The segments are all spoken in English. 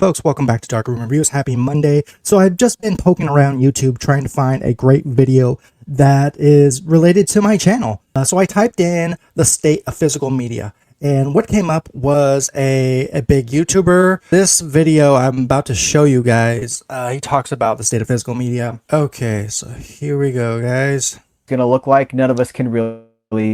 Folks, welcome back to Darkroom Reviews. Happy Monday. So I've just been poking around YouTube trying to find a great video that is related to my channel. So I typed in the state of physical media, and what came up was a big YouTuber. This video I'm about to show you guys, he talks about the state of physical media. Okay, so here we go, guys. Gonna look like none of us can really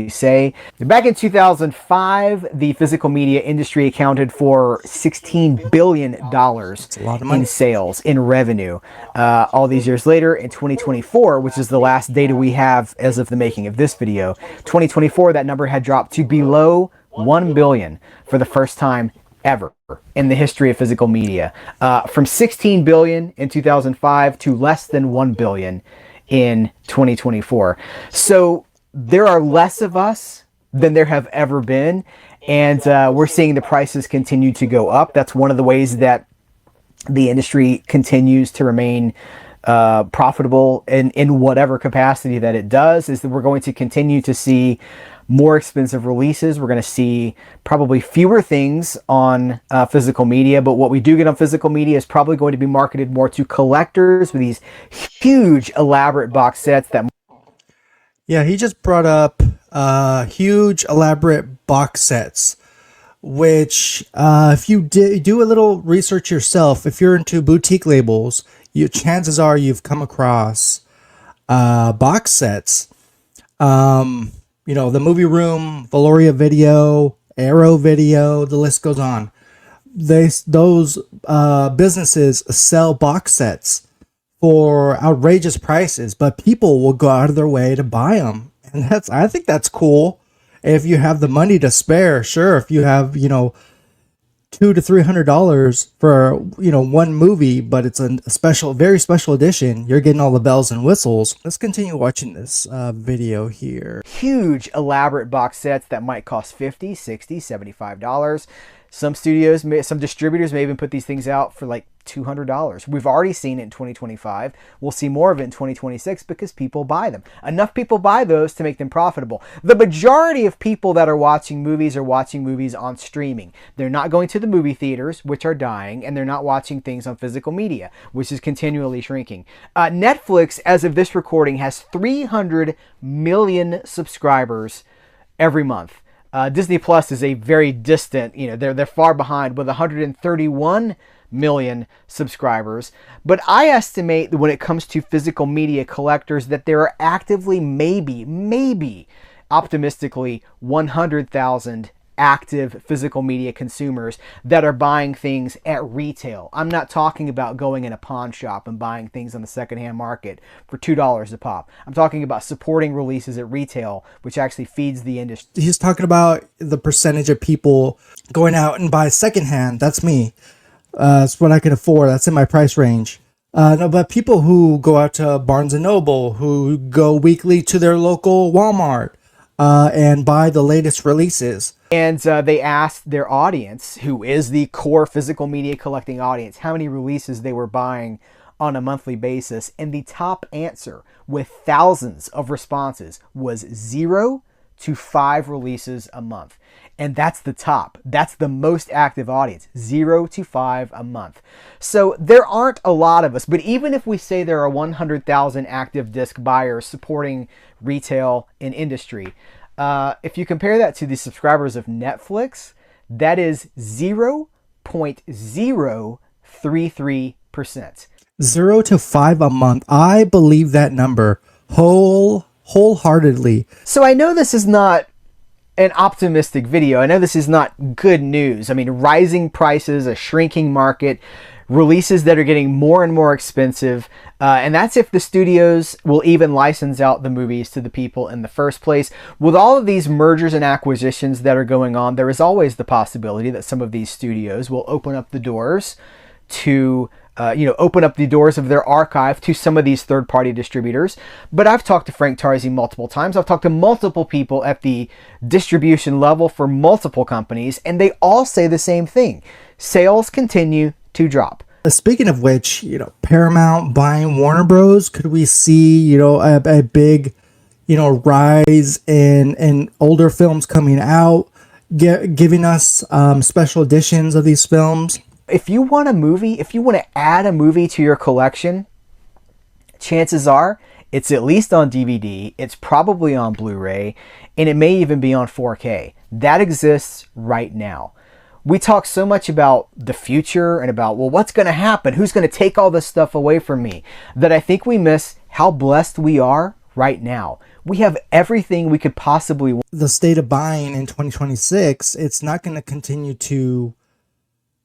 say. Back in 2005, the physical media industry accounted for $16 billion in sales, in revenue. All these years later, in 2024, which is the last data we have as of the making of this video, 2024, that number had dropped to below 1 billion for the first time ever in the history of physical media. From 16 billion in 2005 to less than 1 billion in 2024. So there are less of us than there have ever been, and we're seeing the prices continue to go up. That's one of the ways that the industry continues to remain profitable in whatever capacity that it does, is that we're going to continue to see more expensive releases. We're going to see probably fewer things on physical media, but what we do get on physical media is probably going to be marketed more to collectors with these huge elaborate box sets that... Yeah, he just brought up huge elaborate box sets, which if you do a little research yourself, if you're into boutique labels, chances are you've come across box sets. You know, the Movie Room, Valoria Video, Arrow Video, the list goes on. Those businesses sell box sets for outrageous prices, but people will go out of their way to buy them, and I think that's cool. If you have the money to spare, sure. If you have, you know, $200 to $300 for, you know, one movie, but it's a special, very special edition, you're getting all the bells and whistles. Let's continue watching this video here. Huge elaborate box sets that might cost $50, $60, $75. Some studios, some distributors may even put these things out for like $200. We've already seen it in 2025. We'll see more of it in 2026 because people buy them. Enough people buy those to make them profitable. The majority of people that are watching movies on streaming. They're not going to the movie theaters, which are dying, and they're not watching things on physical media, which is continually shrinking. Netflix, as of this recording, has 300 million subscribers every month. Disney Plus is a very distant, you know, they're far behind with 131 million subscribers. But I estimate that when it comes to physical media collectors that there are actively maybe optimistically 100,000 active physical media consumers that are buying things at retail. I'm not talking about going in a pawn shop and buying things on the secondhand market for $2 a pop. I'm talking about supporting releases at retail, which actually feeds the industry. He's talking about the percentage of people going out and buy secondhand. That's me. That's what I can afford. That's in my price range. No, but people who go out to Barnes & Noble, who go weekly to their local Walmart, and buy the latest releases. And they asked their audience, who is the core physical media collecting audience, how many releases they were buying on a monthly basis. And the top answer, with thousands of responses, was 0 to 5 releases a month. And that's the top. That's the most active audience, 0 to 5 a month. So there aren't a lot of us, but even if we say there are 100,000 active disc buyers supporting retail and industry, if you compare that to the subscribers of Netflix, that is 0.033%. 0 to 5 a month. I believe that number wholeheartedly. So I know this is not an optimistic video. I know this is not good news. I mean, rising prices, a shrinking market, releases that are getting more and more expensive, and that's if the studios will even license out the movies to the people in the first place. With all of these mergers and acquisitions that are going on, there is always the possibility that some of these studios will open up the doors to open up the doors of their archive to some of these third-party distributors. But I've talked to Frank Tarzi multiple times. I've talked to multiple people at the distribution level for multiple companies, and they all say the same thing. Sales continue to drop. Speaking of which, you know, Paramount buying Warner Bros. Could we see, you know, a big, you know, rise in older films coming out, giving us special editions of these films? If you want a movie, if you want to add a movie to your collection, chances are it's at least on DVD, it's probably on Blu-ray, and it may even be on 4K. That exists right now. We talk so much about the future and about, well, what's going to happen? Who's going to take all this stuff away from me? That I think we miss how blessed we are right now. We have everything we could possibly want. The state of buying in 2026, it's not going to continue to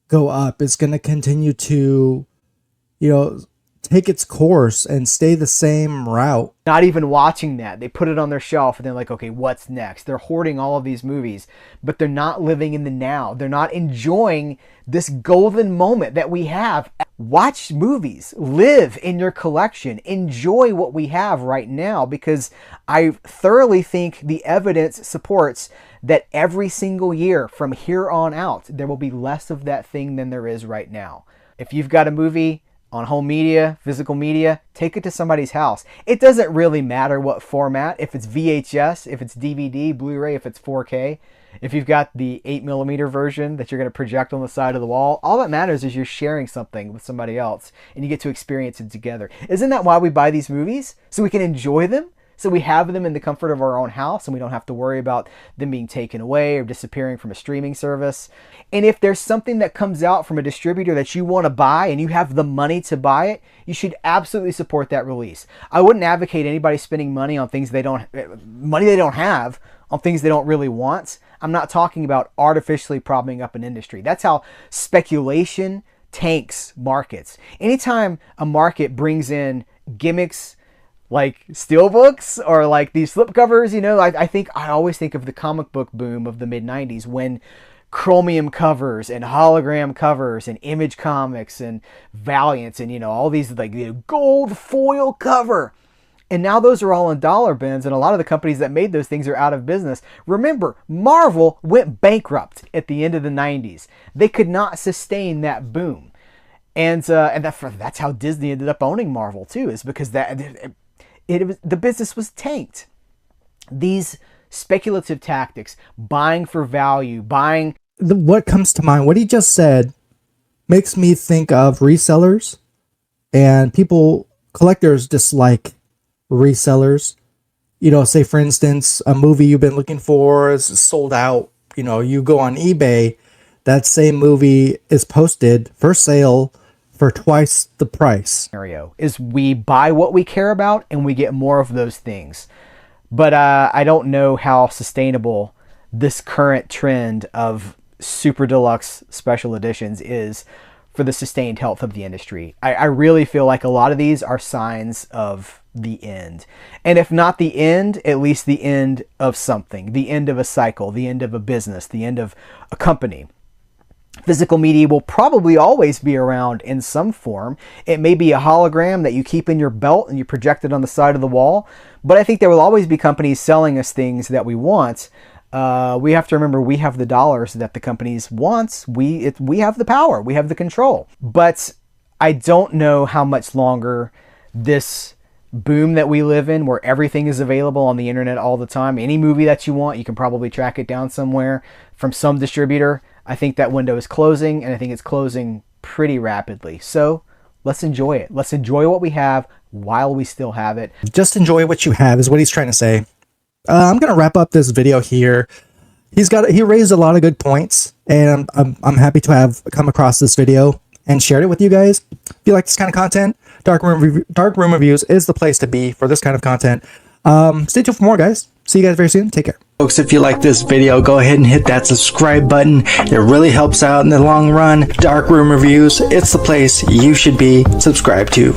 go up. It's going to continue to, take its course and stay the same route. Not even watching that. They put it on their shelf and they're like, okay, what's next? They're hoarding all of these movies, but they're not living in the now. They're not enjoying this golden moment that we have. Watch movies, live in your collection, enjoy what we have right now, because I thoroughly think the evidence supports that every single year from here on out, there will be less of that thing than there is right now. If you've got a movie on home media, physical media, take it to somebody's house. It doesn't really matter what format, if it's VHS, if it's DVD, Blu-ray, if it's 4K. If you've got the 8mm version that you're going to project on the side of the wall, all that matters is you're sharing something with somebody else and you get to experience it together. Isn't that why we buy these movies? So we can enjoy them? So we have them in the comfort of our own house and we don't have to worry about them being taken away or disappearing from a streaming service. And if there's something that comes out from a distributor that you want to buy and you have the money to buy it, you should absolutely support that release. I wouldn't advocate anybody spending money on things they don't have on things they don't really want. I'm not talking about artificially propping up an industry. That's how speculation tanks markets. Anytime a market brings in gimmicks like steelbooks or like these slipcovers, I always think of the comic book boom of the mid-90s when chromium covers and hologram covers and Image Comics and Valiants and all these gold foil cover. And now those are all in dollar bins, and a lot of the companies that made those things are out of business. Remember, Marvel went bankrupt at the end of the 90s. They could not sustain that boom. And that's how Disney ended up owning Marvel too, is because the business was tanked. These speculative tactics, buying for value, What comes to mind, what he just said, makes me think of resellers, and collectors dislike resellers. Say for instance, a movie you've been looking for is sold out. You go on eBay, that same movie is posted for sale for twice the price. Scenario is we buy what we care about and we get more of those things. But I don't know how sustainable this current trend of super deluxe special editions is for the sustained health of the industry. I really feel like a lot of these are signs of the end. And if not the end, at least the end of something, the end of a cycle, the end of a business, the end of a company. Physical media will probably always be around in some form. It may be a hologram that you keep in your belt and you project it on the side of the wall, but I think there will always be companies selling us things that we want. We have to remember we have the dollars that the companies want. We have the power, we have the control. But I don't know how much longer this boom that we live in, where everything is available on the internet all the time. Any movie that you want, you can probably track it down somewhere from some distributor. I think that window is closing, and I think it's closing pretty rapidly. So let's enjoy it. Let's enjoy what we have while we still have it. Just enjoy what you have is what he's trying to say. I'm going to wrap up this video here. He raised a lot of good points, and I'm happy to have come across this video and shared it with you guys. If you like this kind of content, Dark Room Reviews is the place to be for this kind of content. Stay tuned for more, guys. See you guys very soon. Take care. Folks, if you like this video, go ahead and hit that subscribe button. It really helps out in the long run. Dark Room Reviews, it's the place you should be subscribed to.